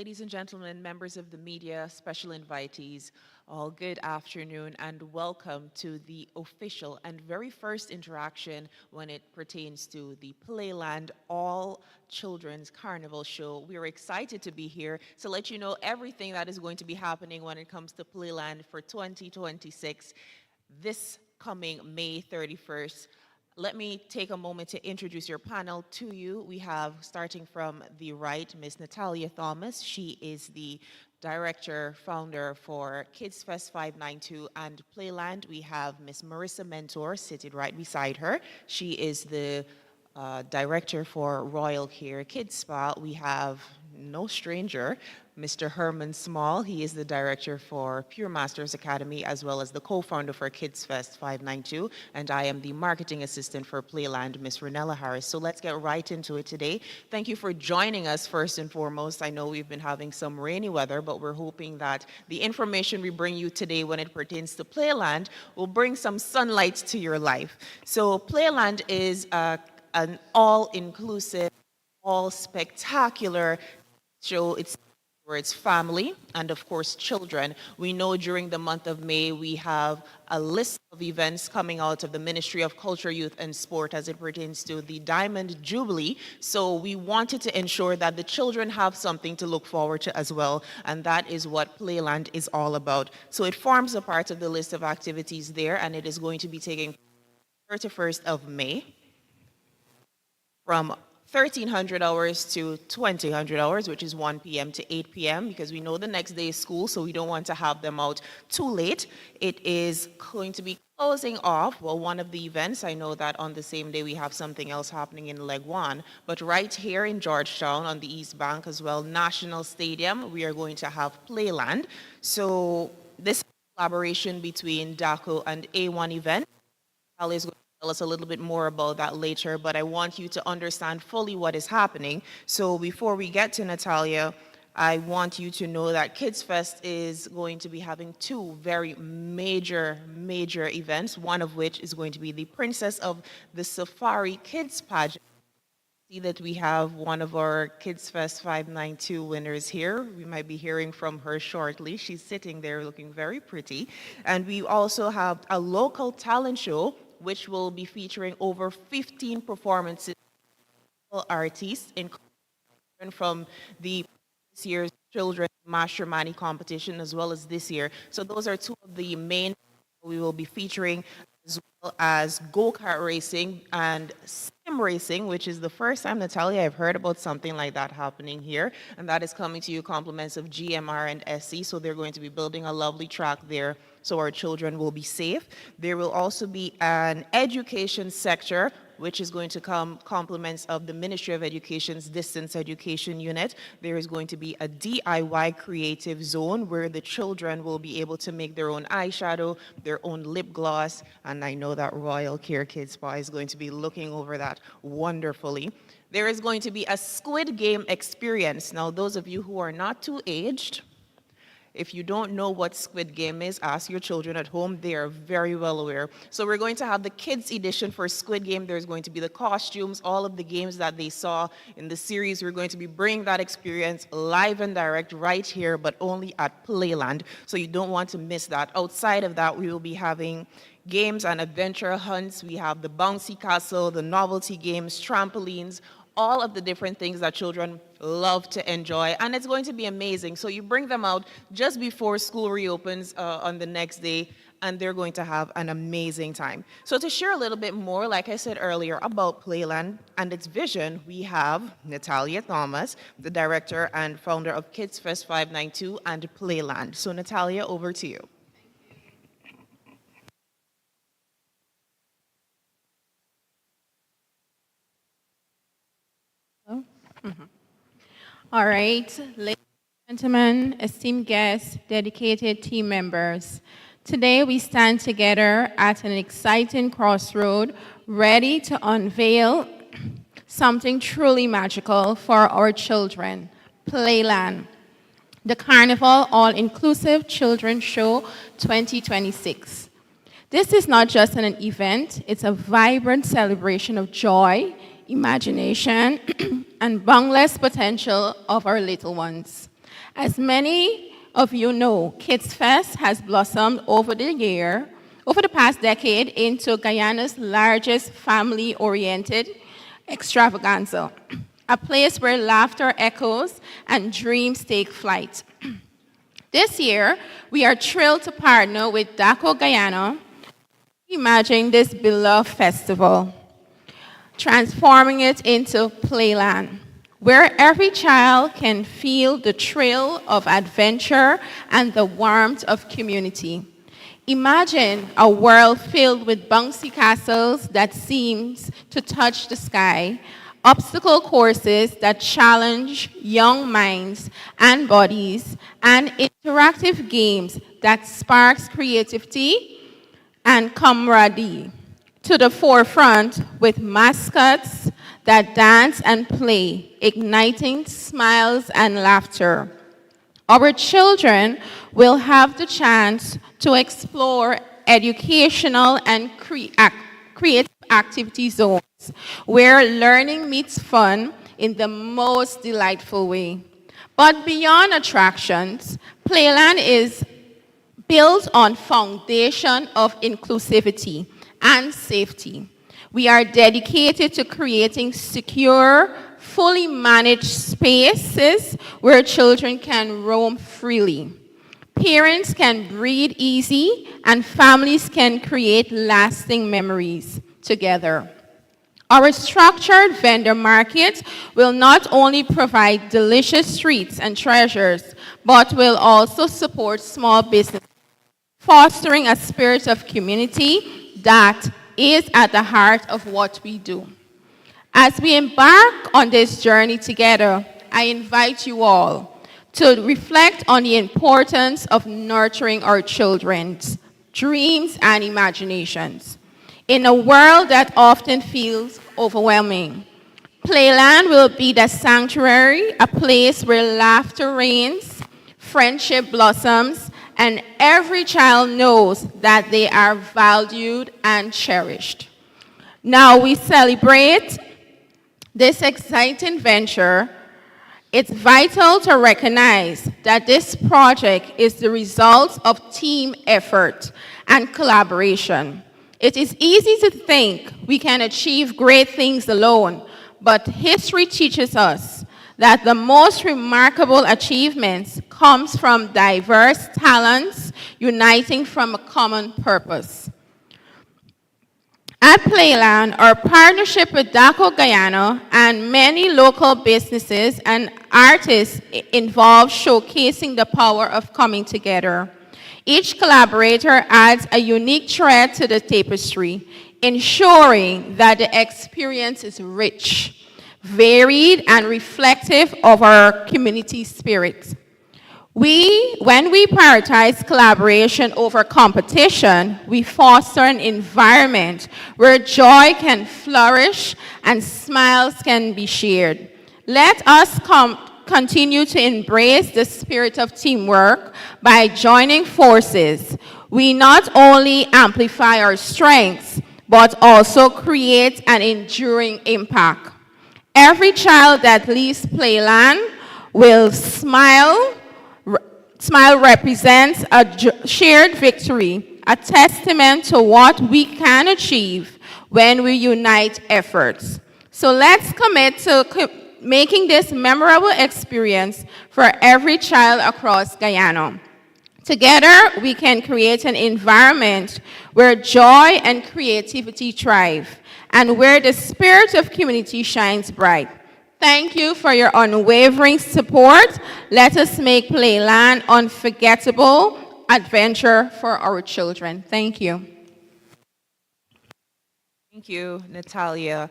ladies and gentlemen, members of the media, special invitees, all good afternoon and welcome to the official and very first interaction when it pertains to the Playland All Children's Carnival Show. We are excited to be here to let you know everything that is going to be happening when it comes to Playland for 2026 this coming May 31st. Let me take a moment to introduce your panel to you. We have, starting from the right, Ms. Natalia Thomas. She is the director, founder for Kids Fest 592 and Playland. We have Ms. Marissa Mentor sitting right beside her. She is the director for Royal Care Kids Spa. We have no stranger, Mr. Herman Small. He is the director for Pure Masters Academy as well as the co-founder for Kids Fest 592. And I am the marketing assistant for Playland, Ms. Renella Harris. So let's get right into it today. Thank you for joining us first and foremost. I know we've been having some rainy weather, but we're hoping that the information we bring you today when it pertains to Playland will bring some sunlight to your life. So Playland is an all-inclusive, all-spectacular show. It's where it's family and of course children. We know during the month of May we have a list of events coming out of the Ministry of Culture, Youth and Sport as it pertains to the Diamond Jubilee. So we wanted to ensure that the children have something to look forward to as well, and that is what Playland is all about. So it forms a part of the list of activities there, and it is going to be taking 31st of May from 1300 hours to 2000 hours, which is 1 p.m. to 8 p.m. because we know the next day is school, so we don't want to have them out too late. It is going to be closing off, well, one of the events. I know that on the same day we have something else happening in Leg 1, but right here in Georgetown on the East Bank as well, National Stadium, we are going to have Playland. So this collaboration between DACO and A1 Event. Ali is going to tell us a little bit more about that later, but I want you to understand fully what is happening. So before we get to Natalia, I want you to know that Kids Fest is going to be having two very major events, one of which is going to be the Princess of the Safari Kids pageant. See that we have one of our Kids Fest 592 winners here. We might be hearing from her shortly. She's sitting there looking very pretty. And we also have a local talent show which will be featuring over 15 performances of artists from this year's Children's Master Mani competition as well as this year. So those are two of the main we will be featuring, as well as go-kart racing and sim racing, which is the first time, Natalia, I've heard about something like that happening here, and that is coming to you compliments of GMR and SC, so they're going to be building a lovely track there so our children will be safe. There will also be an education sector, which is going to come compliments of the Ministry of Education's Distance Education Unit. There is going to be a DIY creative zone where the children will be able to make their own eyeshadow, their own lip gloss, and I know that Royal Care Kids Spa is going to be looking over that wonderfully. There is going to be a Squid Game experience. Now, those of you who are not too aged, if you don't know what Squid Game is, ask your children at home. They are very well aware. So we're going to have the kids edition for Squid Game. There's going to be the costumes, all of the games that they saw in the series. We're going to be bringing that experience live and direct right here, but only at Playland. So you don't want to miss that. Outside of that, we will be having games and adventure hunts. We have the bouncy castle, the novelty games, trampolines, all of the different things that children love to enjoy, and it's going to be amazing. So you bring them out just before school reopens on the next day, and they're going to have an amazing time. So to share a little bit more, like I said earlier, about Playland and its vision, we have Natalia Thomas, the director and founder of Kids Fest 592 and Playland. So Natalia, over to you. All right, ladies and gentlemen, esteemed guests, dedicated team members. Today we stand together at an exciting crossroad, ready to unveil something truly magical for our children, Playland, the Carnival All-Inclusive Children's Show 2026. This is not just an event, it's a vibrant celebration of joy, imagination, and boundless potential of our little ones. As many of you know, Kids Fest has blossomed over the past decade, into Guyana's largest family-oriented extravaganza, a place where laughter echoes and dreams take flight. This year, we are thrilled to partner with DACO Guyana, imagine this beloved festival, transforming it into Playland, where every child can feel the thrill of adventure and the warmth of community. Imagine a world filled with bouncy castles that seems to touch the sky, obstacle courses that challenge young minds and bodies, and interactive games that sparks creativity and camaraderie. To the forefront with mascots that dance and play, igniting smiles and laughter. Our children will have the chance to explore educational and creative activity zones where learning meets fun in the most delightful way. But beyond attractions, Playland is built on foundation of inclusivity and safety. We are dedicated to creating secure, fully managed spaces where children can roam freely. Parents can breathe easy, and families can create lasting memories together. Our structured vendor market will not only provide delicious treats and treasures, but will also support small business, fostering a spirit of community that is at the heart of what we do. As we embark on this journey together, I invite you all to reflect on the importance of nurturing our children's dreams and imaginations. In a world that often feels overwhelming, Playland will be the sanctuary, a place where laughter reigns, friendship blossoms, and every child knows that they are valued and cherished. Now we celebrate this exciting venture. It's vital to recognize that this project is the result of team effort and collaboration. It is easy to think we can achieve great things alone, but history teaches us that the most remarkable achievements comes from diverse talents uniting from a common purpose. At Playland, our partnership with DACO Guyana and many local businesses and artists involved showcasing the power of coming together. Each collaborator adds a unique thread to the tapestry, ensuring that the experience is rich, varied, and reflective of our community spirit. When we prioritize collaboration over competition, we foster an environment where joy can flourish and smiles can be shared. Let us continue to embrace the spirit of teamwork by joining forces. We not only amplify our strengths, but also create an enduring impact. Every child that leaves Playland will smile. Smile represents a shared victory, a testament to what we can achieve when we unite efforts. So let's commit to making this memorable experience for every child across Guyana. Together, we can create an environment where joy and creativity thrive, and where the spirit of community shines bright. Thank you for your unwavering support. Let us make Playland unforgettable adventure for our children. Thank you. Thank you, Natalia.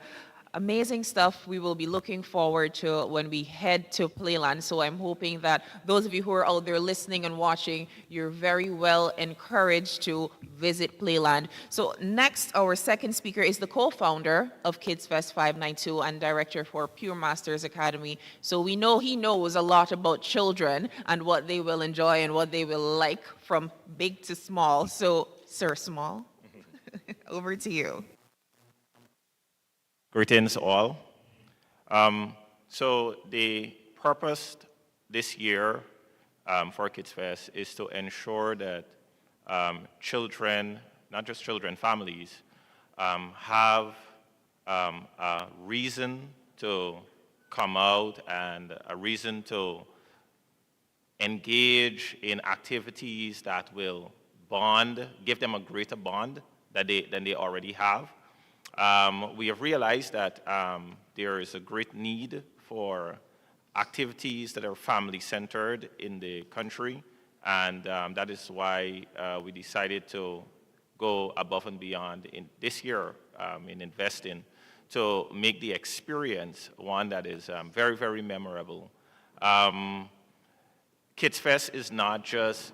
Amazing stuff we will be looking forward to when we head to Playland. So I'm hoping that those of you who are out there listening and watching, you're very well encouraged to visit Playland. So next, our second speaker is the co-founder of Kids Fest 592 and director for Pure Masters Academy. So we know he knows a lot about children and what they will enjoy and what they will like from big to small. So, Sir Small, over to you. Greetings all. So the purpose this year for Kids Fest is to ensure that children, not just children, families, have a reason to come out and a reason to engage in activities that will bond, give them a greater bond than they already have. We have realized that there is a great need for activities that are family-centered in the country, and that is why we decided to go above and beyond in this year in investing to make the experience one that is very, very memorable. Kids Fest is not just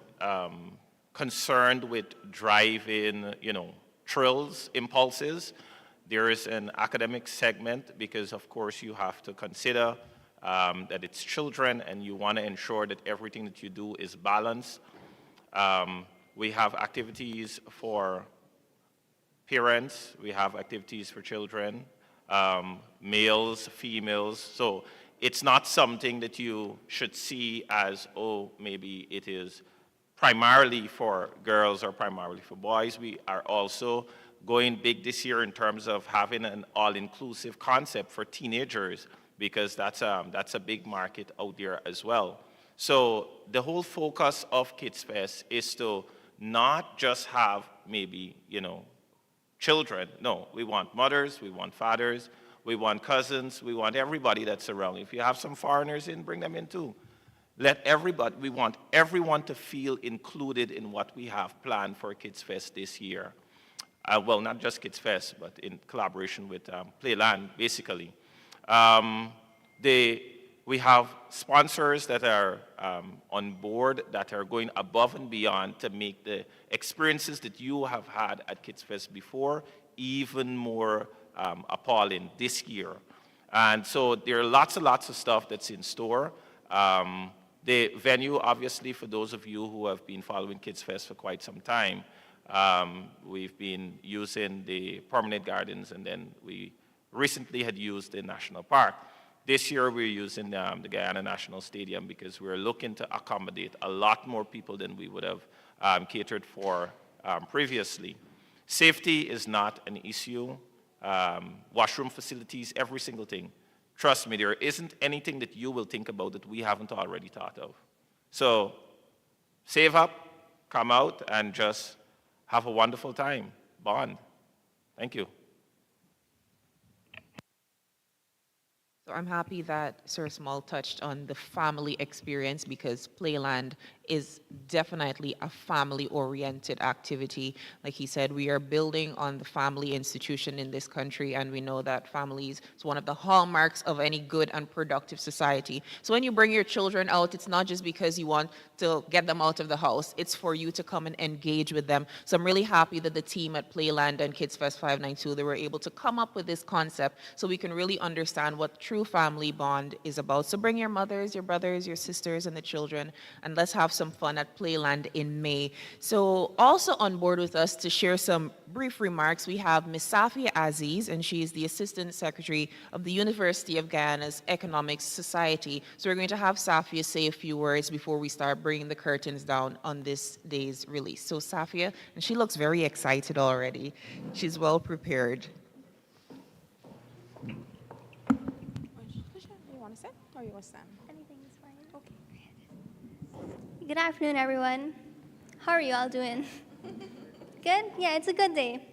concerned with driving, thrills, impulses. There is an academic segment because, of course, you have to consider that it's children and you want to ensure that everything that you do is balanced. We have activities for parents, we have activities for children, males, females. So it's not something that you should see as, oh, maybe it is primarily for girls or primarily for boys. We are also going big this year in terms of having an all-inclusive concept for teenagers because that's a big market out there as well. So the whole focus of Kids Fest is to not just have maybe, children. No, we want mothers, we want fathers, we want cousins, we want everybody that's around. If you have some foreigners in, bring them in too. We want everyone to feel included in what we have planned for Kids Fest this year. Well, not just Kids Fest, but in collaboration with PLAYLAND, basically. We have sponsors that are on board that are going above and beyond to make the experiences that you have had at Kids Fest before even more appalling this year. And so there are lots and lots of stuff that's in store. The venue, obviously, for those of you who have been following Kids Fest for quite some time, we've been using the permanent gardens, and then we recently had used the National Park. This year we're using the Guyana National Stadium because we're looking to accommodate a lot more people than we would have catered for previously. Safety is not an issue. Washroom facilities, every single thing. Trust me, there isn't anything that you will think about that we haven't already thought of. So save up, come out, and just have a wonderful time. Bond. Thank you. So I'm happy that Sir Small touched on the family experience because Playland is definitely a family-oriented activity. Like he said, we are building on the family institution in this country, and we know that families is one of the hallmarks of any good and productive society. So when you bring your children out, it's not just because you want to get them out of the house, it's for you to come and engage with them. So I'm really happy that the team at Playland and Kids Fest 592, they were able to come up with this concept so we can really understand what true family bond is about. So bring your mothers, your brothers, your sisters, and the children, and let's have some fun at Playland in May. So also on board with us to share some brief remarks, we have Ms. Safia Aziz, and she is the Assistant Secretary of the University of Guyana's Economics Society. So we're going to have Safia say a few words before we start bringing the curtains down on this day's release. So Safia, and she looks very excited already. She's well prepared. You want to sit or you want to stand? Anything is fine. Okay. Good afternoon, everyone. How are you all doing? Good? Yeah, it's a good day.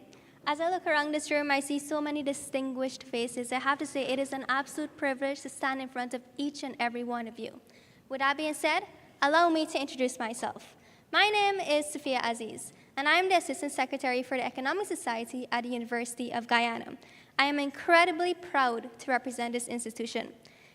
As I look around this room, I see so many distinguished faces. I have to say it is an absolute privilege to stand in front of each and every one of you. With that being said, allow me to introduce myself. My name is Safia Aziz, and I am the Assistant Secretary for the Economic Society at the University of Guyana. I am incredibly proud to represent this institution.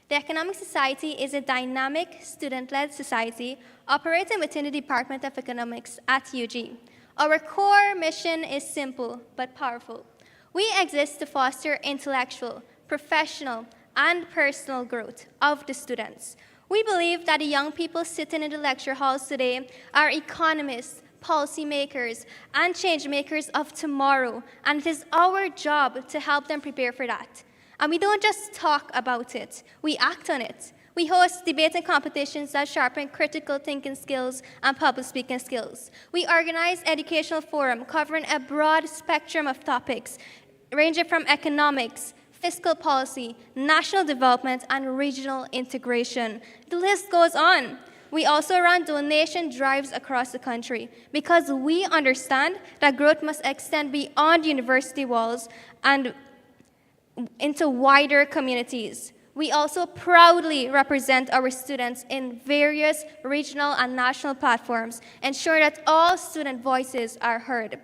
The Economic Society is a dynamic, student-led society operating within the Department of Economics at UG. Our core mission is simple but powerful. We exist to foster intellectual, professional, and personal growth of the students. We believe that the young people sitting in the lecture halls today are economists, policymakers, and change makers of tomorrow, and it is our job to help them prepare for that. And we don't just talk about it, we act on it. We host debating competitions that sharpen critical thinking skills and public speaking skills. We organize educational forums covering a broad spectrum of topics, ranging from economics, fiscal policy, national development, and regional integration. The list goes on. We also run donation drives across the country because we understand that growth must extend beyond university walls and into wider communities. We also proudly represent our students in various regional and national platforms, ensure that all student voices are heard.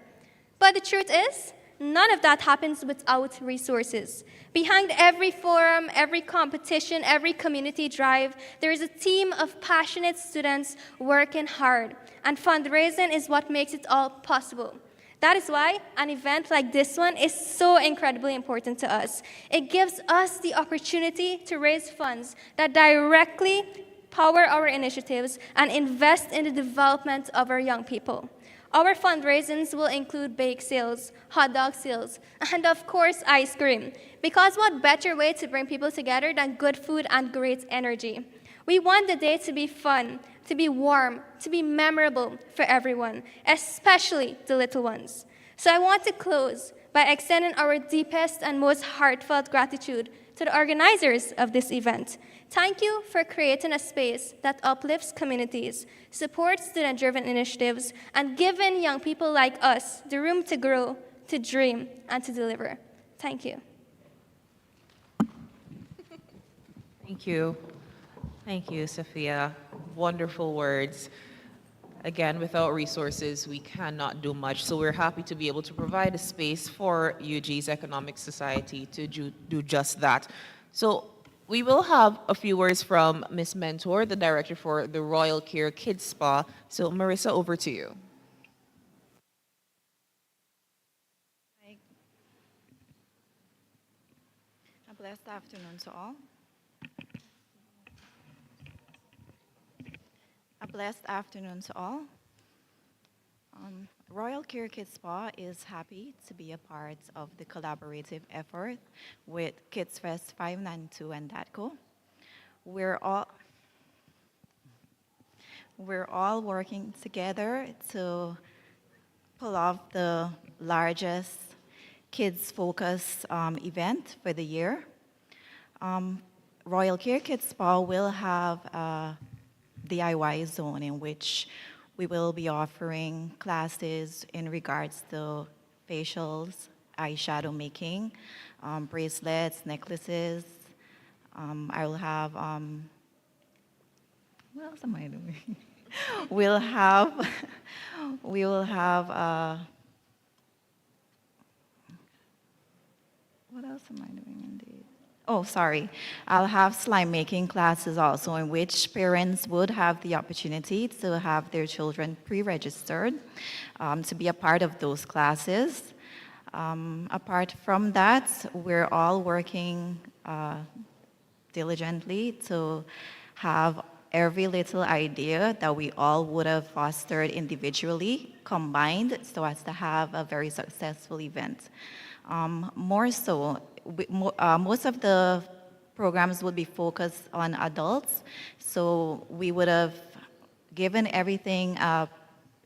But the truth is, none of that happens without resources. Behind every forum, every competition, every community drive, there is a team of passionate students working hard, and fundraising is what makes it all possible. That is why an event like this one is so incredibly important to us. It gives us the opportunity to raise funds that directly power our initiatives and invest in the development of our young people. Our fundraisings will include bake sales, hot dog sales, and of course, ice cream. Because what better way to bring people together than good food and great energy? We want the day to be fun, to be warm, to be memorable for everyone, especially the little ones. So I want to close by extending our deepest and most heartfelt gratitude to the organizers of this event. Thank you for creating a space that uplifts communities, supports student-driven initiatives, and giving young people like us the room to grow, to dream, and to deliver. Thank you. Thank you. Thank you, Sophia. Wonderful words. Again, without resources, we cannot do much. So we're happy to be able to provide a space for UG's Economic Society to do just that. So we will have a few words from Ms. Mentor, the director for the Royal Care Kids Spa. So Marissa, over to you. A blessed afternoon to all. A blessed afternoon to all. Royal Care Kids Spa is happy to be a part of the collaborative effort with Kids Fest 592 and DATCO. We're all working together to pull off the largest kids-focused event for the year. Royal Care Kids Spa will have a DIY zone in which we will be offering classes in regards to facials, eyeshadow making, bracelets, necklaces. I will have, what else am I doing? we will have, what else am I doing indeed? Oh, sorry. I'll have slime making classes also in which parents would have the opportunity to have their children pre-registered to be a part of those classes. Apart from that, we're all working diligently to have every little idea that we all would have fostered individually combined so as to have a very successful event. More so, most of the programs would be focused on adults, so we would have given everything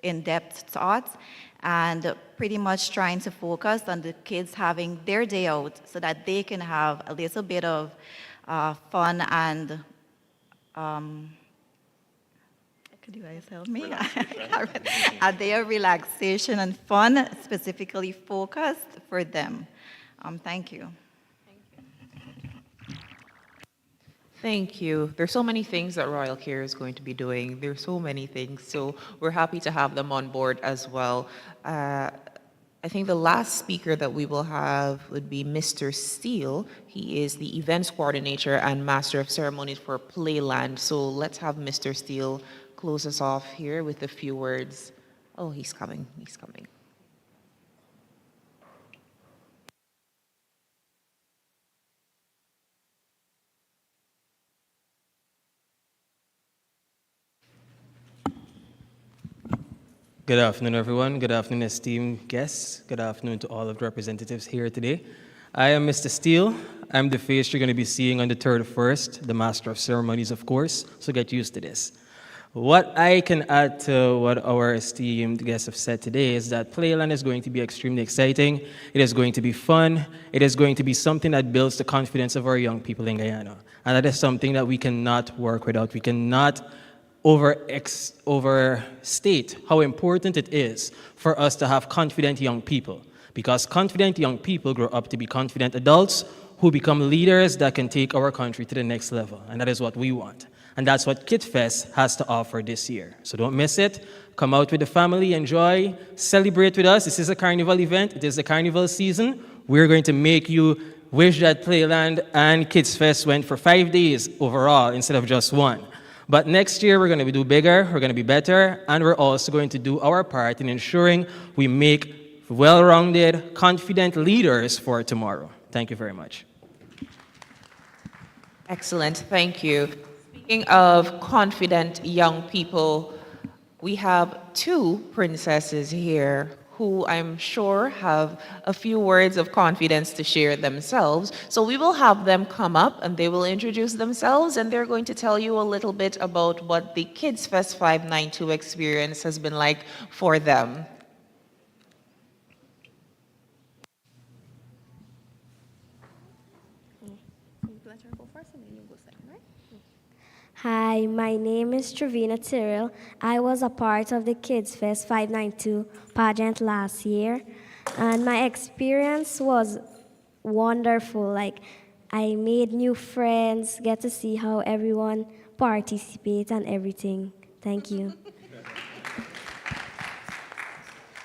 in-depth thought and pretty much trying to focus on the kids having their day out so that they can have a little bit of fun and could you guys help me? A day of relaxation and fun, specifically focused for them. Thank you. Thank you. There's so many things that Royal Care is going to be doing. There's so many things. So we're happy to have them on board as well. I think the last speaker that we will have would be Mr. Steele. He is the events coordinator and master of ceremonies for PLAYLAND. So let's have Mr. Steele close us off here with a few words. Oh, he's coming. He's coming. Good afternoon, everyone. Good afternoon, esteemed guests. Good afternoon to all of the representatives here today. I am Mr. Steele. I'm the face you're going to be seeing on the 31st, the Master of Ceremonies, of course, so get used to this. What I can add to what our esteemed guests have said today is that Playland is going to be extremely exciting. It is going to be fun. It is going to be something that builds the confidence of our young people in Guyana. And that is something that we cannot work without. We cannot overstate how important it is for us to have confident young people. Because confident young people grow up to be confident adults who become leaders that can take our country to the next level. And that is what we want. And that's what Kids Fest has to offer this year. So don't miss it. Come out with the family, enjoy, celebrate with us. This is a carnival event. It is the carnival season. We're going to make you wish that Playland and Kids Fest went for 5 days overall instead of just one. But next year, we're going to do bigger, we're going to be better, and we're also going to do our part in ensuring we make well-rounded, confident leaders for tomorrow. Thank you very much. Excellent, thank you. Speaking of confident young people, we have two princesses here who I'm sure have a few words of confidence to share themselves. So we will have them come up and they will introduce themselves and they're going to tell you a little bit about what the Kids Fest 592 experience has been like for them. Hi, my name is Trevina Tyrrell. I was a part of the Kids Fest 592 pageant last year, and my experience was wonderful. Like, I made new friends, get to see how everyone participates and everything. Thank you.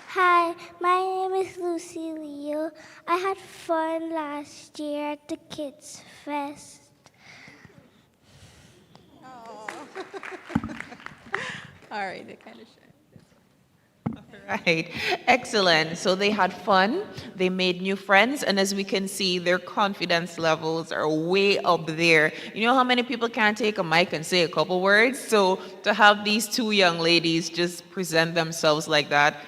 Hi, my name is Lucy Leo. I had fun last year at the Kids Fest. All right, they kind of Right, excellent. So they had fun, they made new friends, and as we can see, their confidence levels are way up there. You know how many people can't take a mic and say a couple words? So to have these two young ladies just present themselves like that,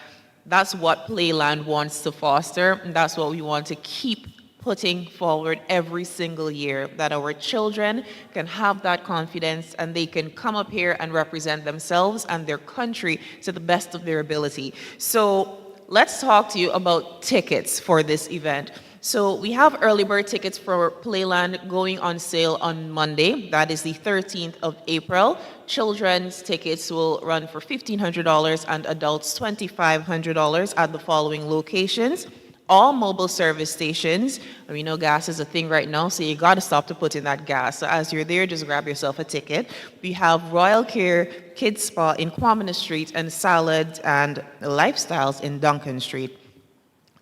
that's what Playland wants to foster, and that's what we want to keep putting forward every single year, that our children can have that confidence and they can come up here and represent themselves and their country to the best of their ability. So let's talk to you about tickets for this event. So we have early bird tickets for Playland going on sale on Monday. That is the 13th of April. Children's tickets will run for $1,500 and adults $2,500 at the following locations. All mobile service stations. We know gas is a thing right now, so you got to stop to put in that gas. So as you're there, just grab yourself a ticket. We have Royal Care Kids Spa in Quamina Street and Salad and Lifestyles in Duncan Street.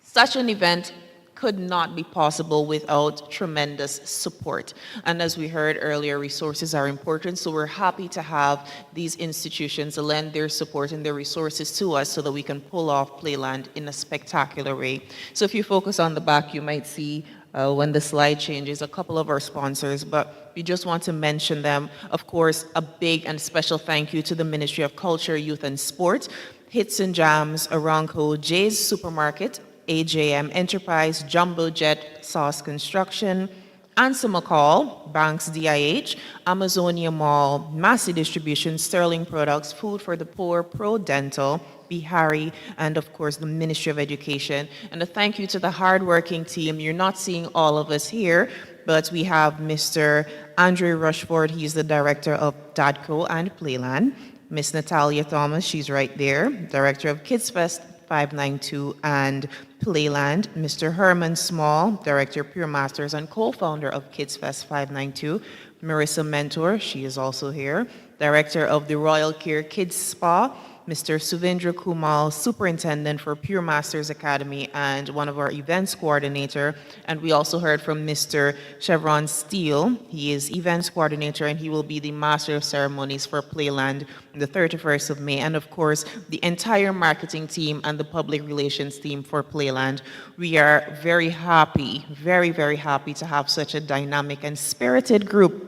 Such an event could not be possible without tremendous support. And as we heard earlier, resources are important, so we're happy to have these institutions lend their support and their resources to us so that we can pull off Playland in a spectacular way. So if you focus on the back, you might see when the slide changes, a couple of our sponsors, but we just want to mention them. Of course, a big and special thank you to the Ministry of Culture, Youth and Sport, Hits and Jams, Aranco, Jay's Supermarket, AJM Enterprise, Jumbo Jet, Sauce Construction, Ansa McCall, Banks DIH, Amazonia Mall, Massey Distribution, Sterling Products, Food for the Poor, Pro Dental, Bihari, and of course the Ministry of Education. And a thank you to the hardworking team. You're not seeing all of us here, but we have Mr. Andre Rushford, he's the director of DADCO and Playland. Miss Natalia Thomas, she's right there, director of Kids Fest 592 and Playland. Mr. Herman Small, Director Pure Masters and co-founder of Kids Fest 592. Marissa Mentor, she is also here. Director of the Royal Care Kids Spa. Mr. Suvendra Kumal, Superintendent for Pure Masters Academy and one of our events coordinator. And we also heard from Mr. Chevron Steele. He is events coordinator and he will be the Master of Ceremonies for Playland on the 31st of May. And of course, the entire marketing team and the public relations team for Playland. We are very happy, very, very happy to have such a dynamic and spirited group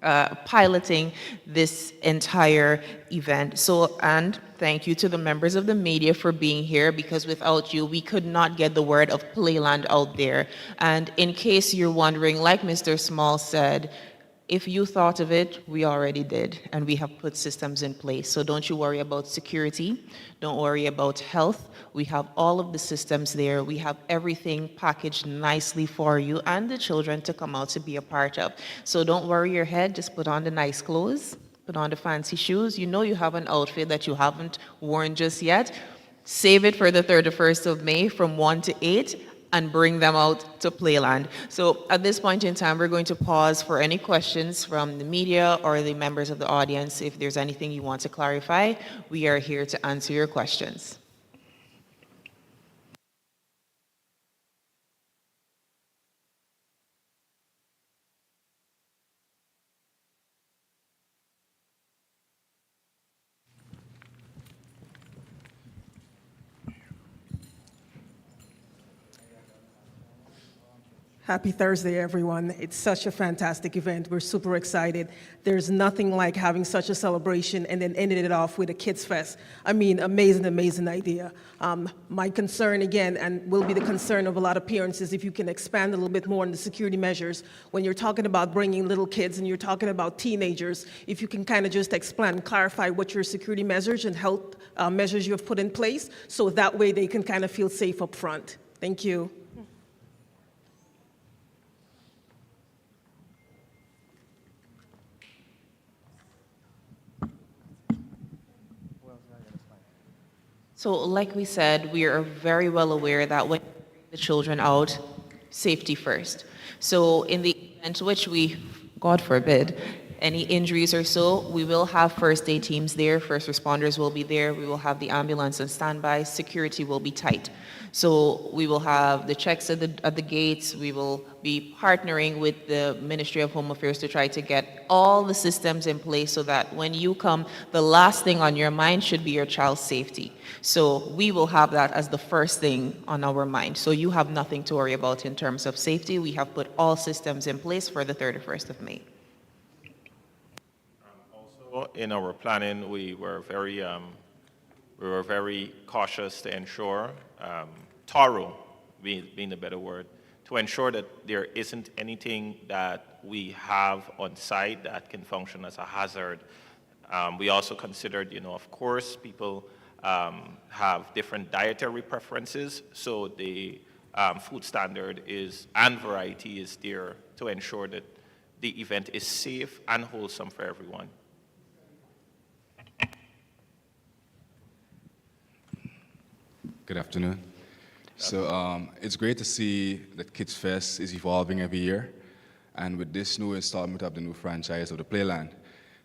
piloting this entire event. So, and thank you to the members of the media for being here, because without you, we could not get the word of Playland out there. And in case you're wondering, like Mr. Small said, if you thought of it, we already did, and we have put systems in place. So don't you worry about security. Don't worry about health. We have all of the systems there. We have everything packaged nicely for you and the children to come out to be a part of. So don't worry your head. Just put on the nice clothes, put on the fancy shoes. You know you have an outfit that you haven't worn just yet. Save it for the 31st of May from 1 to 8 and bring them out to Playland. So at this point in time, we're going to pause for any questions from the media or the members of the audience. If there's anything you want to clarify, we are here to answer your questions. Happy Thursday, everyone. It's such a fantastic event. We're super excited. There's nothing like having such a celebration and then ending it off with a Kids Fest. I mean, amazing, amazing idea. My concern, again, and will be the concern of a lot of parents, is if you can expand a little bit more on the security measures. When you're talking about bringing little kids and you're talking about teenagers, if you can kind of just explain, clarify what your security measures and health measures you have put in place, so that way they can kind of feel safe up front. Thank you. So like we said, we are very well aware that when we bring the children out, safety first. So in the event which we, God forbid, any injuries or so, we will have first aid teams there, first responders will be there, we will have the ambulance on standby, security will be tight. So we will have the checks at the gates, we will be partnering with the Ministry of Home Affairs to try to get all the systems in place so that when you come, the last thing on your mind should be your child's safety. So we will have that as the first thing on our mind. So you have nothing to worry about in terms of safety. We have put all systems in place for the 31st of May. Also, in our planning, we were very cautious to ensure, thorough being the better word, to ensure that there isn't anything that we have on site that can function as a hazard. We also considered, of course, people have different dietary preferences, so the food standard and variety is there to ensure that the event is safe and wholesome for everyone. Good afternoon. So it's great to see that Kids Fest is evolving every year, and with this new installment of the new franchise of the Playland,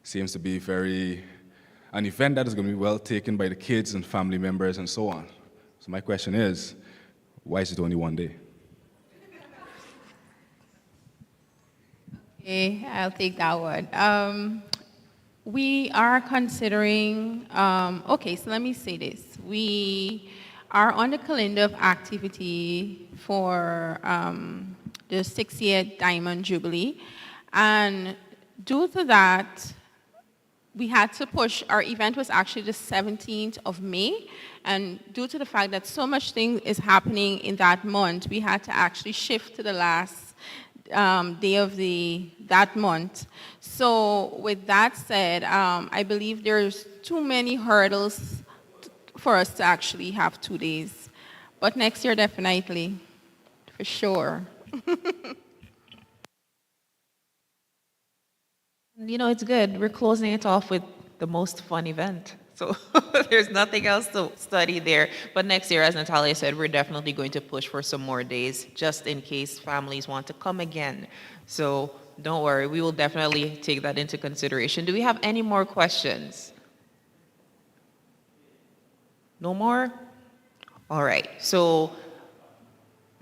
seems to be an event that is going to be well taken by the kids and family members and so on. So my question is, why is it only one day? Okay, I'll take that one. We are considering, okay, so let me say this. We are on the calendar of activity for the 6-year Diamond Jubilee. And due to that, we had to push. Our event was actually the 17th of May. And due to the fact that so much thing is happening in that month, we had to actually shift to the last day of that month. So with that said, I believe there's too many hurdles for us to actually have 2 days. But next year, definitely, for sure. It's good. We're closing it off with the most fun event. So there's nothing else to study there. But next year, as Natalia said, we're definitely going to push for some more days, just in case families want to come again. So don't worry, we will definitely take that into consideration. Do we have any more questions? No more? All right. So,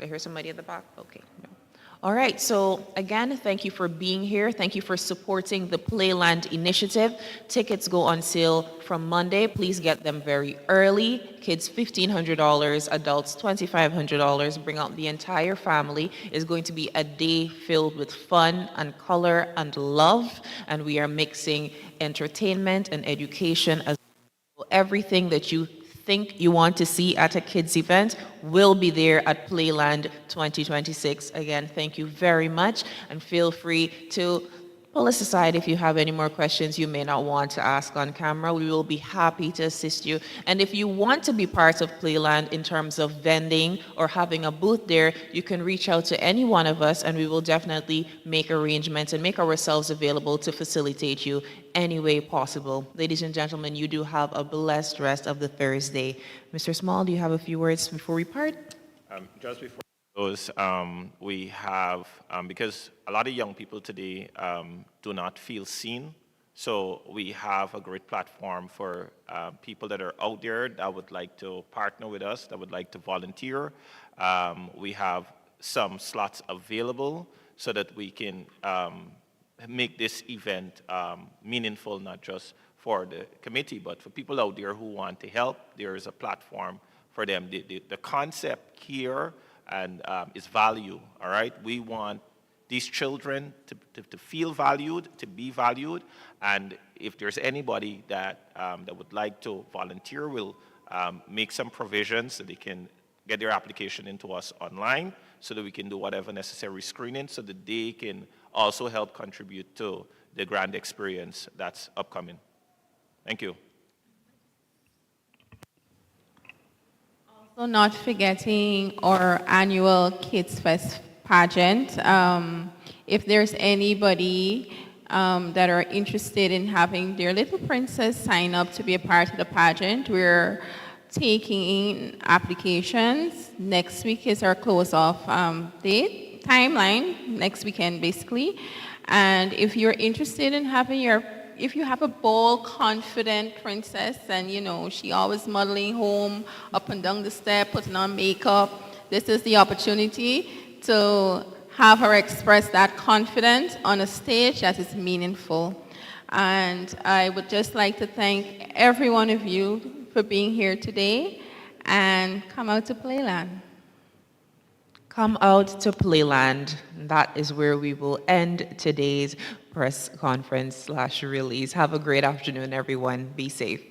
I hear somebody at the back? Okay. No. All right, so again, thank you for being here. Thank you for supporting the Playland initiative. Tickets go on sale from Monday. Please get them very early. Kids $1,500, adults $2,500. Bring out the entire family. It's going to be a day filled with fun and color and love, and we are mixing entertainment and education as well. Everything that you think you want to see at a kids event will be there at Playland 2026. Again, thank you very much, and feel free to pull us aside if you have any more questions you may not want to ask on camera. We will be happy to assist you. And if you want to be part of Playland in terms of vending or having a booth there, you can reach out to any one of us and we will definitely make arrangements and make ourselves available to facilitate you any way possible. Ladies and gentlemen, you do have a blessed rest of the Thursday. Mr. Small, do you have a few words before we part? Just before those, we have, because a lot of young people today do not feel seen, so we have a great platform for people that are out there that would like to partner with us, that would like to volunteer. We have some slots available so that we can make this event meaningful, not just for the committee, but for people out there who want to help. There is a platform for them. The concept here and is value, all right? We want these children to feel valued, to be valued, and if there's anybody that, that would like to volunteer, we'll make some provisions so they can get their application into us online so that we can do whatever necessary screening so that they can also help contribute to the grand experience that's upcoming. Thank you. Also, not forgetting our annual Kids Fest pageant. If there's anybody that are interested in having their little princess sign up to be a part of the pageant, we're taking in applications. Next week is our close-off date, timeline, next weekend basically. And if you're interested in having if you have a bold, confident princess and you know, she always modeling home, up and down the step, putting on makeup, this is the opportunity to have her express that confidence on a stage that is meaningful. And I would just like to thank every one of you for being here today, and come out to Playland. Come out to Playland. That is where we will end today's press conference / release. Have a great afternoon, everyone. Be safe.